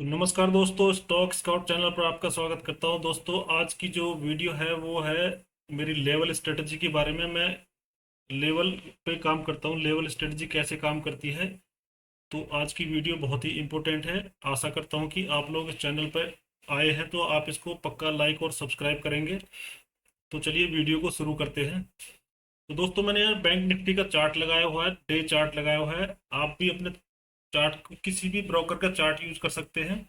तो नमस्कार दोस्तों, स्टॉक स्काउट चैनल पर आपका स्वागत करता हूं। दोस्तों, आज की जो वीडियो है वो है मेरी लेवल स्ट्रेटजी के बारे में। मैं लेवल पे काम करता हूं, लेवल स्ट्रेटजी कैसे काम करती है। तो आज की वीडियो बहुत ही इम्पोर्टेंट है। आशा करता हूं कि आप लोग इस चैनल पर आए हैं तो आप इसको पक्का लाइक और सब्सक्राइब करेंगे। तो चलिए वीडियो को शुरू करते हैं। तो दोस्तों, मैंने यहाँ बैंक निफ्टी का चार्ट लगाया हुआ है, डे चार्ट लगाया हुआ है। आप भी अपने चार्ट, किसी भी ब्रोकर का चार्ट यूज कर सकते हैं।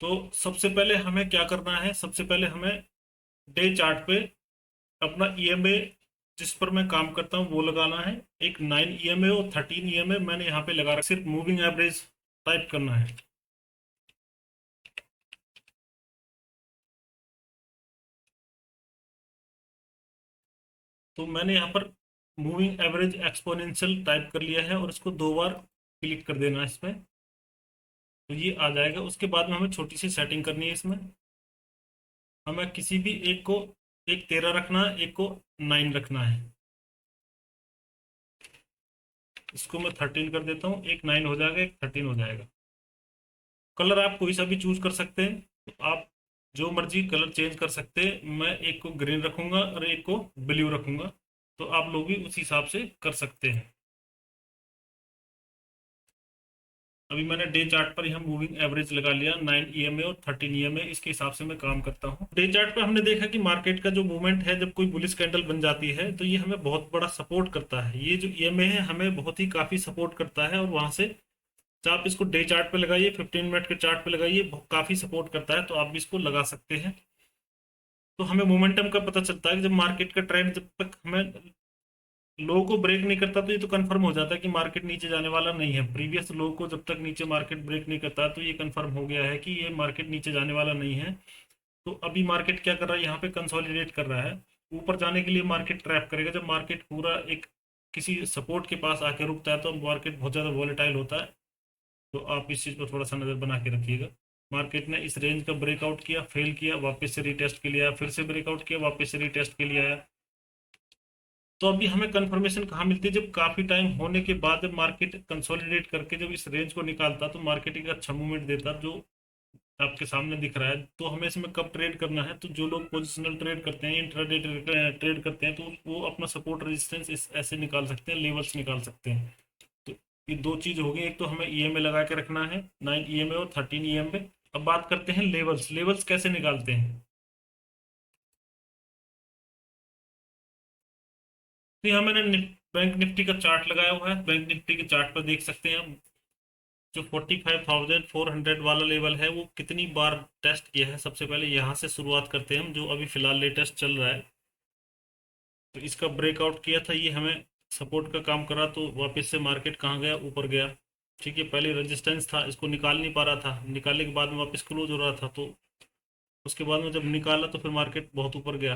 तो सबसे पहले हमें क्या करना है, सबसे पहले हमें डे चार्ट पे अपना ईएमए जिस पर मैं काम करता हूँ वो लगाना है। एक 9 ईएमए और 13 ईएमए मैंने यहाँ पे लगा रखा, सिर्फ मूविंग एवरेज टाइप करना है। तो मैंने यहाँ पर मूविंग एवरेज एक्सपोनेंशियल टाइप कर लिया है और इसको 2 बार क्लिक कर देना है इसमें। तो ये आ जाएगा। उसके बाद में हमें छोटी सी सेटिंग करनी है इसमें। हमें किसी भी एक को, एक 13 रखना है, एक को 9 रखना है। इसको मैं 13 कर देता हूँ। एक 9 हो जाएगा, एक 13 हो जाएगा। कलर आप कोई सा भी चूज कर सकते हैं। तो आप जो मर्जी कलर चेंज कर सकते हैं। मैं एक को ग्रीन रखूंगा और एक को ब्लू रखूंगा। तो आप लोग भी उस हिसाब से कर सकते हैं। अभी मैंने डे चार्ट पर यहाँ मूविंग एवरेज लगा लिया, 9 ईएमए और 13 ईएमए। इसके हिसाब से मैं काम करता हूँ। डे चार्ट पर हमने देखा कि मार्केट का जो मूवमेंट है, जब कोई बुलिश कैंडल बन जाती है तो ये हमें बहुत बड़ा सपोर्ट करता है। ये जो ईएमए है हमें बहुत ही काफी सपोर्ट करता है। और वहां से तो आप इसको डे चार्ट पे लगाइए, 15 मिनट के चार्ट पे लगाइए, काफी सपोर्ट करता है। तो आप भी इसको लगा सकते हैं। तो हमें मोमेंटम का पता चलता है कि जब मार्केट का ट्रेंड जब तक हमें लो को ब्रेक नहीं करता तो ये तो कंफर्म हो जाता है कि मार्केट नीचे जाने वाला नहीं है। प्रीवियस लो को जब तक नीचे मार्केट ब्रेक नहीं करता तो ये कंफर्म हो गया है कि ये मार्केट नीचे जाने वाला नहीं है। तो अभी मार्केट क्या कर रहा है, यहाँ पे कंसोलिडेट कर रहा है। ऊपर जाने के लिए मार्केट ट्रैप करेगा। जब मार्केट पूरा एक किसी सपोर्ट के पास आके रुकता है तो मार्केट बहुत ज़्यादा वॉलेटाइल होता है। तो आप इस चीज़ पर थोड़ा सा नज़र बना के रखिएगा। मार्केट ने इस रेंज का ब्रेकआउट किया, फेल किया, वापस से रिटेस्ट के लिए आया, फिर से ब्रेकआउट किया, वापस से रिटेस्ट के लिए आया। तो अभी हमें कंफर्मेशन कहाँ मिलती है, जब काफ़ी टाइम होने के बाद जब मार्केट कंसोलिडेट करके जब इस रेंज को निकालता तो मार्केट एक अच्छा मूवमेंट देता जो आपके सामने दिख रहा है। तो हमें इसमें कब ट्रेड करना है, तो जो लोग पोजिशनल ट्रेड करते हैं, इंट्राडे ट्रेड करते हैं, तो वो अपना सपोर्ट रेजिस्टेंस इस ऐसे निकाल सकते हैं, लेवल्स निकाल सकते हैं। तो ये दो चीज हो गई। एक तो हमें ईएमए लगा के रखना है, 9 ईएमए और 13 ईएमए। अब बात करते हैं लेवल्स। लेवल्स कैसे निकालते हैं। तो यहाँ मैंने बैंक निफ्टी का चार्ट लगाया हुआ है। बैंक निफ्टी के चार्ट पर देख सकते हैं हम, जो 45,400 वाला लेवल है वो कितनी बार टेस्ट किया है। सबसे पहले यहाँ से शुरुआत करते हैं हम, जो अभी फिलहाल लेटेस्ट चल रहा है। तो इसका ब्रेकआउट किया था, ये हमें सपोर्ट का काम करा। तो वापस से मार्केट कहाँ गया, ऊपर गया। ठीक है, पहले रेजिस्टेंस था, इसको निकाल नहीं पा रहा था, निकालने के बाद में वापस क्लोज हो रहा था। तो उसके बाद में जब निकाला तो फिर मार्केट बहुत ऊपर गया।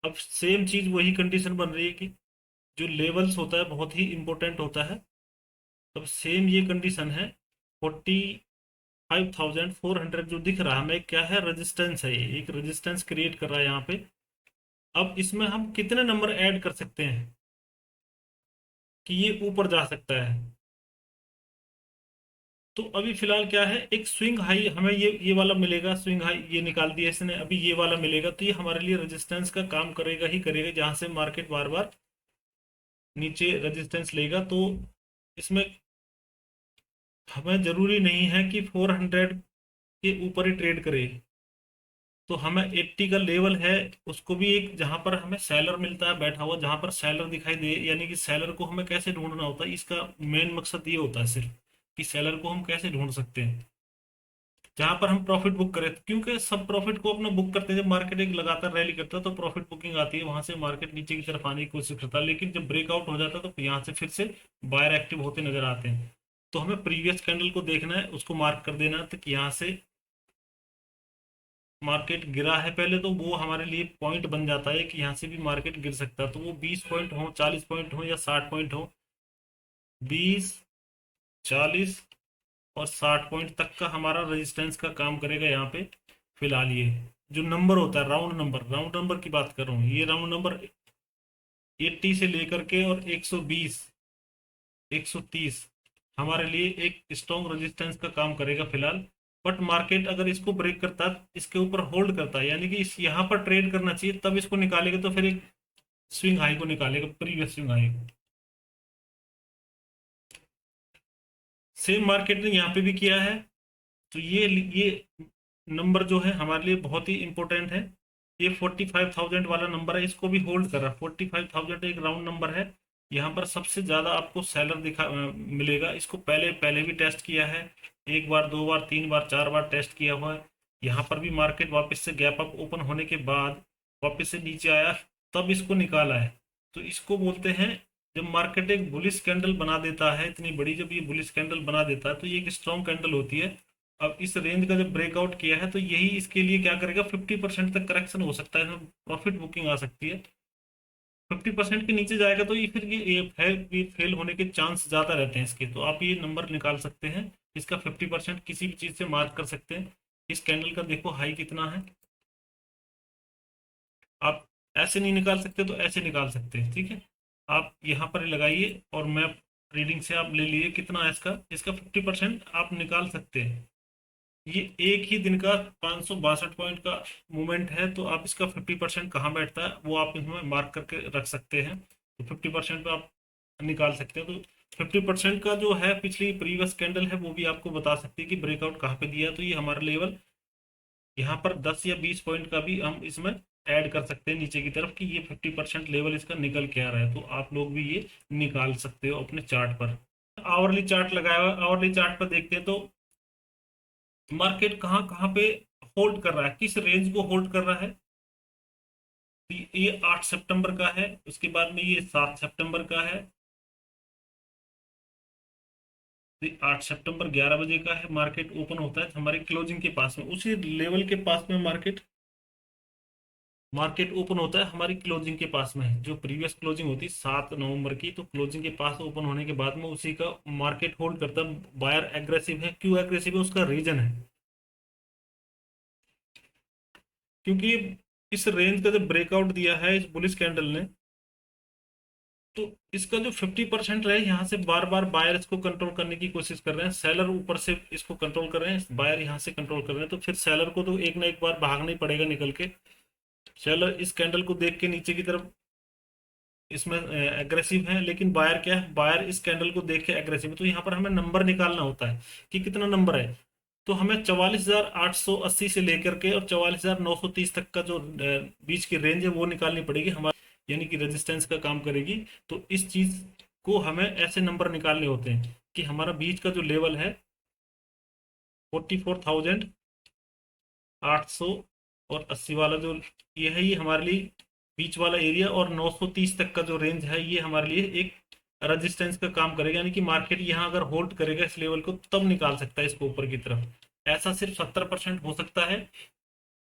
अब सेम चीज वही कंडीशन बन रही है कि जो लेवल्स होता है बहुत ही इंपॉर्टेंट होता है। अब सेम ये कंडीशन है। 45,400 जो दिख रहा है हमें, क्या है, रेजिस्टेंस है। ये एक रेजिस्टेंस क्रिएट कर रहा है यहाँ पे। अब इसमें हम कितने नंबर ऐड कर सकते हैं कि ये ऊपर जा सकता है। तो अभी फिलहाल क्या है, एक स्विंग हाई हमें ये वाला मिलेगा। स्विंग हाई ये निकाल दिया इसने, अभी ये वाला मिलेगा। तो ये हमारे लिए रेजिस्टेंस का काम करेगा ही करेगा, जहां से मार्केट बार बार नीचे रेजिस्टेंस लेगा। तो इसमें हमें जरूरी नहीं है कि 400 के ऊपर ही ट्रेड करे। तो हमें 80 का लेवल है, उसको भी एक जहां पर हमें सेलर मिलता है बैठा हुआ, जहां पर सेलर दिखाई दे, यानी कि सेलर को हमें कैसे ढूंढना होता है, इसका मेन मकसद ये होता है सिर्फ कि सेलर को हम कैसे ढूंढ सकते हैं जहां पर हम प्रॉफिट बुक करें। क्योंकि सब प्रॉफिट को अपना बुक करते हैं जब मार्केट एक लगातार रैली करता है, तो प्रॉफिट बुकिंग आती है, वहां से मार्केट नीचे की तरफ आने की कोशिश करता है। लेकिन जब ब्रेकआउट हो जाता है तो यहाँ से फिर से बायर एक्टिव होते नजर आते हैं। तो हमें प्रीवियस कैंडल को देखना है, उसको मार्क कर देना है। तो यहाँ से मार्केट गिरा है पहले, तो वो हमारे लिए पॉइंट बन जाता है कि यहाँ से भी मार्केट गिर सकता है। तो वो 20 पॉइंट हो, 40 पॉइंट हो या 60 पॉइंट हो, 20, 40 और 60 पॉइंट तक का हमारा रेजिस्टेंस का काम करेगा यहाँ पे। फिलहाल ये जो नंबर होता है, राउंड नंबर की बात कर रहा हूँ, ये राउंड नंबर 80 से लेकर के और 120, 130 हमारे लिए एक स्ट्रॉन्ग रेजिस्टेंस का काम करेगा फिलहाल। बट मार्केट अगर इसको ब्रेक करता है, इसके ऊपर होल्ड करता है, यानी कि इस यहाँ पर ट्रेड करना चाहिए, तब इसको निकालेगा तो फिर एक स्विंग हाई को निकालेगा, previous swing high. Same market ने यहाँ पे भी किया है। तो ये नंबर जो है हमारे लिए बहुत ही इंपॉर्टेंट है। ये 45,000 वाला नंबर है, इसको भी होल्ड कर रहा है। 45,000 एक राउंड नंबर है। यहाँ पर सबसे ज्यादा आपको सेलर मिलेगा। इसको पहले पहले भी टेस्ट किया है, एक बार, दो बार, तीन बार, चार बार टेस्ट किया हुआ है। यहाँ पर भी मार्केट वापस से गैप अप ओपन होने के बाद वापस से नीचे आया, तब इसको निकाला है। तो इसको बोलते हैं, जब मार्केट एक बुलिश कैंडल बना देता है इतनी बड़ी, जब ये बुलिश कैंडल बना देता है तो ये एक स्ट्रॉन्ग कैंडल होती है। अब इस रेंज का जब ब्रेकआउट किया है तो यही इसके लिए क्या करेगा, 50% तक करेक्शन हो सकता है, इसमें प्रॉफिट बुकिंग आ सकती है। 50% के नीचे जाएगा तो ये फिर ये फेल होने के चांस ज्यादा रहते हैं इसके। तो आप ये नंबर निकाल सकते हैं, इसका 50% किसी भी चीज से मार्क कर सकते हैं। इस कैंडल का देखो हाई कितना है, आप ऐसे नहीं निकाल सकते तो ऐसे निकाल सकते हैं, ठीक है। आप यहाँ पर लगाइए और मैप रीडिंग से आप ले लिए कितना है इसका, इसका 50% आप निकाल सकते हैं। ये एक ही दिन का 562 पॉइंट का मूवमेंट है, तो आप इसका 50% कहाँ बैठता है वो आप इसमें मार्क करके रख सकते हैं। तो 50% पे आप निकाल सकते हैं। तो 50% का जो है पिछली प्रीवियस कैंडल है वो भी आपको बता सकती है कि ब्रेकआउट कहाँ पे दिया है। तो ये हमारा लेवल यहाँ पर 10 या 20 पॉइंट का भी हम इसमें ऐड कर सकते हैं नीचे की तरफ, कि ये 50% लेवल इसका निकल के आ रहा है। तो आप लोग भी ये निकाल सकते हो अपने चार्ट पर। आवरली चार्ट लगाया हुआ, आवरली चार्ट पर देखते हैं तो मार्केट कहाँ कहाँ पे होल्ड कर रहा है, किस रेंज को होल्ड कर रहा है। तो ये 8 सितंबर का है, उसके बाद में ये 7 सितंबर का है। तो 8 सितंबर 11 बजे का है, मार्केट ओपन होता है हमारे क्लोजिंग के पास में, उसी लेवल के पास में मार्केट ओपन होता है हमारी क्लोजिंग के पास में है। जो प्रीवियस क्लोजिंग होती है 7 नवंबर की, तो क्लोजिंग के पास ओपन होने के बाद में उसी का मार्केट होल्ड करता है। बायर एग्रेसिव है, क्यों एग्रेसिव है उसका रीजन है, क्योंकि इस रेंज का जब ब्रेकआउट दिया है इस बुलिश कैंडल ने, तो इसका जो 50% रहे, यहाँ से बार बार बायर इसको कंट्रोल करने की कोशिश कर रहे हैं, सेलर ऊपर से इसको कंट्रोल कर रहे हैं, बायर यहाँ से कंट्रोल कर रहे हैं। तो फिर सेलर को तो एक ना एक बार भागना ही पड़ेगा निकल के। सेलर इस कैंडल को देख के नीचे की तरफ इसमें एग्रेसिव है, लेकिन बायर क्या है, बायर इस कैंडल को देख के एग्रेसिव है। तो यहाँ पर हमें नंबर निकालना होता है कि कितना नंबर है। तो हमें 44,880 से लेकर के और 44,930 तक का जो बीच की रेंज है वो निकालनी पड़ेगी हमारे, यानी कि रेजिस्टेंस का काम करेगी। तो इस चीज को हमें ऐसे नंबर निकालने होते हैं कि हमारा बीच का जो लेवल है 44,880 वाला जो ये है, ये हमारे लिए बीच वाला एरिया, और 930 तक का जो रेंज है ये हमारे लिए एक रेजिस्टेंस का काम करेगा। यानी कि मार्केट यहाँ अगर होल्ड करेगा इस लेवल को तब निकाल सकता है इसको ऊपर की तरफ। ऐसा सिर्फ 70% हो सकता है।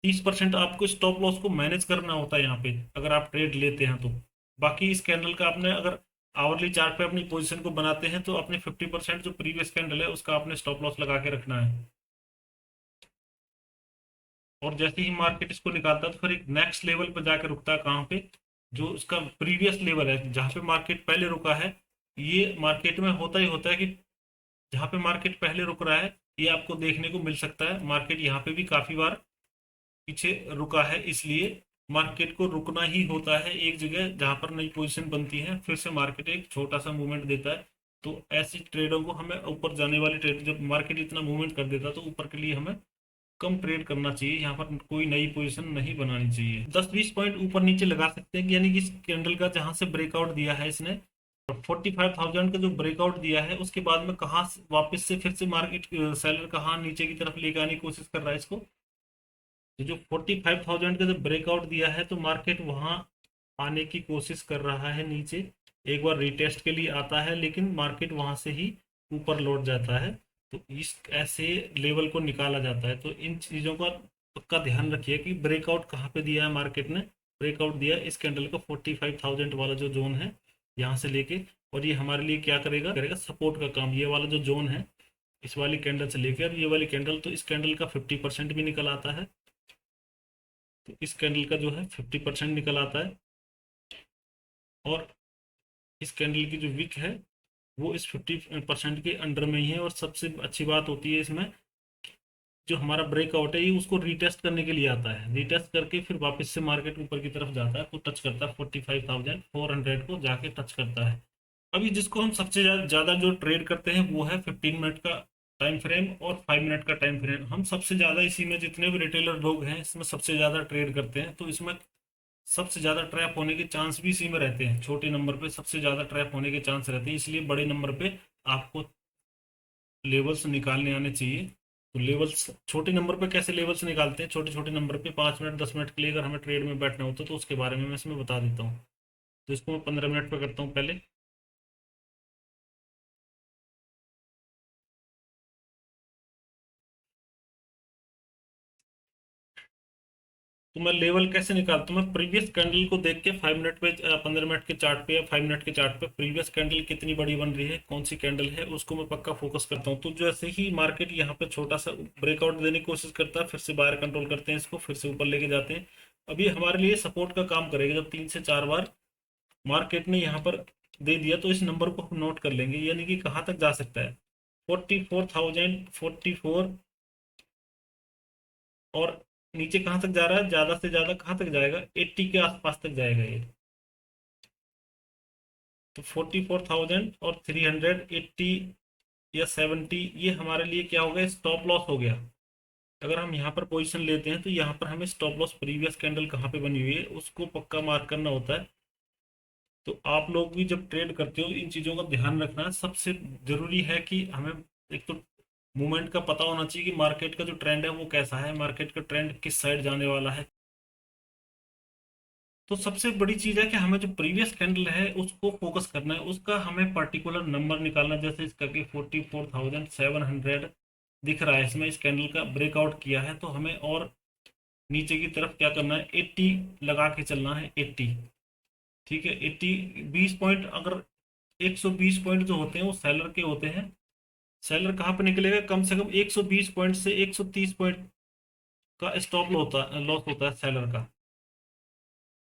30% आपको स्टॉप लॉस को मैनेज करना होता है यहाँ पे अगर आप ट्रेड लेते हैं तो। बाकी इस कैंडल का आपने अगर आवरली चार्ट पे अपनी पोजीशन को बनाते हैं तो अपने 50% जो प्रीवियस कैंडल है उसका आपने स्टॉप लॉस लगा के रखना है। और जैसे ही मार्केट इसको निकालता है तो फिर एक नेक्स्ट लेवल पर जाकर रुकता है, कहाँ पे, जो उसका प्रीवियस लेवल है जहाँ पे मार्केट पहले रुका है। ये मार्केट में होता ही होता है कि जहाँ पे मार्केट पहले रुक रहा है ये आपको देखने को मिल सकता है। मार्केट यहाँ पे भी काफी बार पीछे रुका है, इसलिए मार्केट को रुकना ही होता है एक जगह जहां पर नई पोजीशन बनती है, फिर से मार्केट एक छोटा सा मूवमेंट देता है। तो ऐसी ट्रेडों को हमें, ऊपर जाने वाली ट्रेड, जब मार्केट इतना मूवमेंट कर देता है तो ऊपर के लिए हमें कम ट्रेड करना चाहिए, यहाँ पर कोई नई पोजीशन नहीं बनानी चाहिए। 10-20 पॉइंट ऊपर नीचे लगा सकते हैं, यानी कि इस कैंडल का जहां से ब्रेकआउट दिया है इसने, 45,000 का जो ब्रेकआउट दिया है उसके बाद में कहाँ वापस से फिर से मार्केट सेलर कहाँ नीचे की तरफ लेकर आने की कोशिश कर रहा है इसको। तो जो 45,000 का जब ब्रेकआउट दिया है तो मार्केट वहां आने की कोशिश कर रहा है नीचे, एक बार रिटेस्ट के लिए आता है लेकिन मार्केट वहां से ही ऊपर लौट जाता है। तो इस ऐसे लेवल को निकाला जाता है। तो इन चीज़ों का पक्का ध्यान रखिए कि ब्रेकआउट कहाँ पे दिया है मार्केट ने। ब्रेकआउट दिया इस कैंडल का 45,000 वाला जो जोन है यहाँ से लेके, और ये हमारे लिए क्या करेगा करेगा सपोर्ट का काम। ये वाला जो जोन है इस वाली कैंडल से लेकर ये वाली कैंडल, तो इस कैंडल का 50% भी निकल आता है। तो इस कैंडल का जो है 50% निकल आता है। और इस कैंडल की जो विक है वो इस 50% के अंडर में ही है। और सबसे अच्छी बात होती है इसमें, जो हमारा ब्रेकआउट है ये उसको रीटेस्ट करने के लिए आता है, रीटेस्ट करके फिर वापस से मार्केट ऊपर की तरफ जाता है तो टच करता है 45,400 को, जाके टच करता है। अभी जिसको हम सबसे ज़्यादा जो ट्रेड करते हैं वो है 15 मिनट का टाइम फ्रेम और 5 मिनट का टाइम फ्रेम। हम सबसे ज़्यादा इसी में, जितने भी रिटेलर लोग हैं इसमें सबसे ज़्यादा ट्रेड करते हैं, तो इसमें सबसे ज़्यादा ट्रैप होने के चांस भी इसी में रहते हैं। छोटे नंबर पे सबसे ज़्यादा ट्रैप होने के चांस रहते हैं, इसलिए बड़े नंबर पे आपको लेवल्स निकालने आने चाहिए। तो लेवल्स छोटे नंबर पे कैसे लेवल्स निकालते हैं, छोटे छोटे नंबर पे 5 मिनट 10 मिनट के लिए अगर हमें ट्रेड में बैठना होता है तो उसके बारे में मैं इसमें बता देता हूँ। तो इसको मैं 15 मिनट पे करता हूँ पहले। तो मैं लेवल कैसे निकालता हूँ, मैं प्रीवियस कैंडल को देख के 5 मिनट पे 15 मिनट के चार्ट पे या 5 मिनट के चार्ट पे प्रीवियस कैंडल कितनी बड़ी बन रही है, कौन सी कैंडल है, उसको मैं पक्का फोकस करता हूँ। तो जैसे ही मार्केट यहाँ पे छोटा सा ब्रेकआउट देने की कोशिश करता है, फिर से बाहर कंट्रोल करते हैं इसको, फिर से ऊपर लेके जाते हैं। अभी हमारे लिए सपोर्ट का काम करेगा जब 3 से 4 बार मार्केट ने यहाँ पर दे दिया, तो इस नंबर को हम नोट कर लेंगे, यानी कि कहाँ तक जा सकता है। 44,044, और नीचे कहाँ तक जा रहा है, ज्यादा से ज्यादा कहाँ तक जाएगा, 80 के आसपास तक जाएगा ये। तो 44,380 या 70, ये हमारे लिए क्या हो गया, स्टॉप लॉस हो गया। अगर हम यहाँ पर पोजीशन लेते हैं तो यहाँ पर हमें स्टॉप लॉस प्रीवियस कैंडल कहाँ पे बनी हुई है उसको पक्का मार्क करना होता है। तो आप लोग भी जब ट्रेड करते हो इन चीज़ों का ध्यान रखना है। सबसे जरूरी है कि हमें एक तो मूवमेंट का पता होना चाहिए कि मार्केट का जो ट्रेंड है वो कैसा है, मार्केट का ट्रेंड किस साइड जाने वाला है। तो सबसे बड़ी चीज़ है कि हमें जो प्रीवियस कैंडल है उसको फोकस करना है, उसका हमें पर्टिकुलर नंबर निकालना है। जैसे इसका कि 44,700 दिख रहा है, इसमें इस कैंडल का ब्रेकआउट किया है, तो हमें और नीचे की तरफ क्या करना है, 80 लगा के चलना है, 80। ठीक है, 80, 20 पॉइंट, अगर 120 पॉइंट जो होते हैं वो सेलर के होते हैं। सेलर कहाँ पे निकलेगा, कम से कम 120 पॉइंट से 130 पॉइंट का स्टॉप लॉस होता है सेलर का।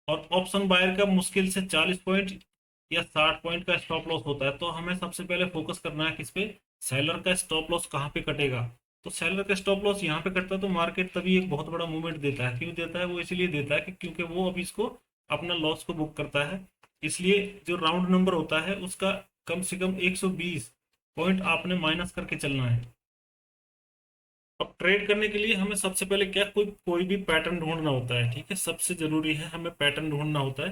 और ऑप्शन बायर का मुश्किल से 40 पॉइंट या 60 पॉइंट का स्टॉप लॉस होता है। तो हमें सबसे पहले फोकस करना है किस पे, सेलर का स्टॉप लॉस कहाँ पे कटेगा। तो सेलर का स्टॉप लॉस यहाँ पे कटता है तो मार्केट तभी एक बहुत बड़ा मूवमेंट देता है। क्यों देता है, वो इसलिए देता है कि क्योंकि वो अभी इसको अपना लॉस को बुक करता है। इसलिए जो राउंड नंबर होता है उसका कम से कम 120 पॉइंट आपने माइनस करके चलना है। अब ट्रेड करने के लिए हमें सबसे पहले क्या, कोई कोई भी पैटर्न ढूंढना होता है। ठीक है, सबसे जरूरी है हमें पैटर्न ढूंढना होता है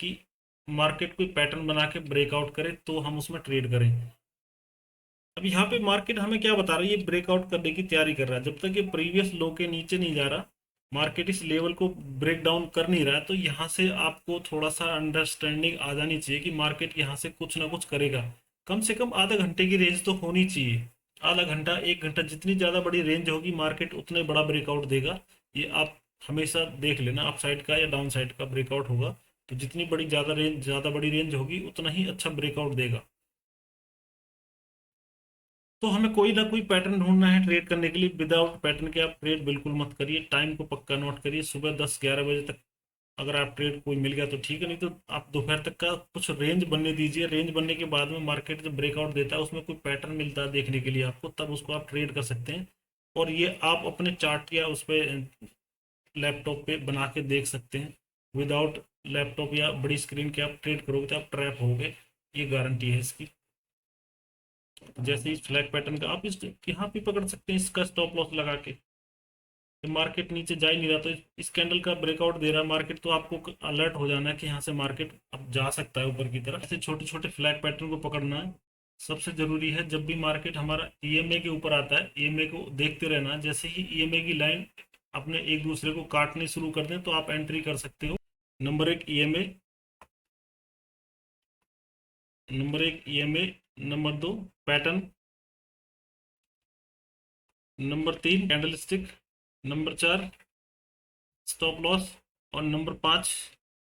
कि मार्केट कोई पैटर्न बना के ब्रेकआउट करे तो हम उसमें ट्रेड करें। अब यहाँ पे मार्केट हमें क्या बता रहा है, ये ब्रेकआउट करने की तैयारी कर रहा है। जब तक ये प्रीवियस लो के नीचे नहीं जा रहा, मार्केट इस लेवल को ब्रेक डाउन कर नहीं रहा है, तो यहाँ से आपको थोड़ा सा अंडरस्टैंडिंग आ जानी चाहिए कि मार्केट यहाँ से कुछ ना कुछ करेगा। कम से कम आधा घंटे की रेंज तो होनी चाहिए, आधा घंटा 1 घंटा, जितनी ज़्यादा बड़ी रेंज होगी मार्केट उतने बड़ा ब्रेकआउट देगा। ये आप हमेशा देख लेना, अप साइड का या डाउन साइड का ब्रेकआउट होगा तो जितनी बड़ी ज़्यादा बड़ी रेंज होगी उतना ही अच्छा ब्रेकआउट देगा। तो हमें कोई ना कोई पैटर्न ढूंढना है ट्रेड करने के लिए। विदाउट पैटर्न के आप ट्रेड बिल्कुल मत करिए। टाइम को पक्का नोट करिए, सुबह 10-11 बजे तक अगर आप ट्रेड कोई मिल गया तो ठीक है, नहीं तो आप दोपहर तक का कुछ रेंज बनने दीजिए। रेंज बनने के बाद में मार्केट जब ब्रेकआउट देता है उसमें कोई पैटर्न मिलता है देखने के लिए आपको, तब उसको आप ट्रेड कर सकते हैं। और ये आप अपने चार्ट या उस पर लैपटॉप पे बना के देख सकते हैं। विदाउट लैपटॉप या बड़ी स्क्रीन के आप ट्रेड करोगे तो आप ट्रैप होगे, ये गारंटी है इसकी। जैसे इस फ्लैग पैटर्न का आप इस यहाँ पे पकड़ सकते हैं, इसका स्टॉप लॉस लगा के। मार्केट नीचे जा ही नहीं रहा तो इस कैंडल का ब्रेकआउट दे रहा है मार्केट, तो आपको अलर्ट हो जाना है कि यहाँ से मार्केट अब जा सकता है ऊपर की तरफ। ऐसे छोटे छोटे फ्लैग पैटर्न को पकड़ना है सबसे जरूरी है। जब भी मार्केट हमारा ईएमए के ऊपर आता है, ईएमए को देखते रहना है। जैसे ही ईएमए की लाइन अपने एक दूसरे को काटने शुरू कर दें तो आप एंट्री कर सकते हो। Number 1 EMA, number 1 EMA, number 2 pattern, number 3 candle stick, number 4 stop loss, और नंबर 5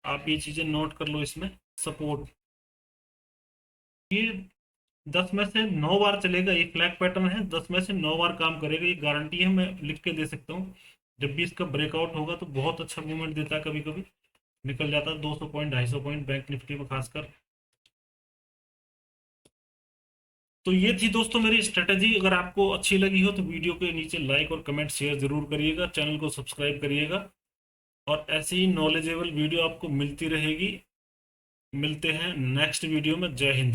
आप ये चीज़ें नोट कर लो इसमें, सपोर्ट। ये 10 में से 9 बार चलेगा, ये फ्लैग पैटर्न है, 10 में से 9 बार काम करेगा, ये गारंटी है, मैं लिख के दे सकता हूँ। जब भी इसका ब्रेकआउट होगा तो बहुत अच्छा मूवमेंट देता है, कभी कभी निकल जाता है 200 पॉइंट 250 पॉइंट बैंक निफ्टी में खासकर। तो ये थी दोस्तों मेरी स्ट्रेटेजी। अगर आपको अच्छी लगी हो तो वीडियो के नीचे लाइक और कमेंट शेयर जरूर करिएगा, चैनल को सब्सक्राइब करिएगा, और ऐसी ही नॉलेजेबल वीडियो आपको मिलती रहेगी। मिलते हैं नेक्स्ट वीडियो में। जय हिंद।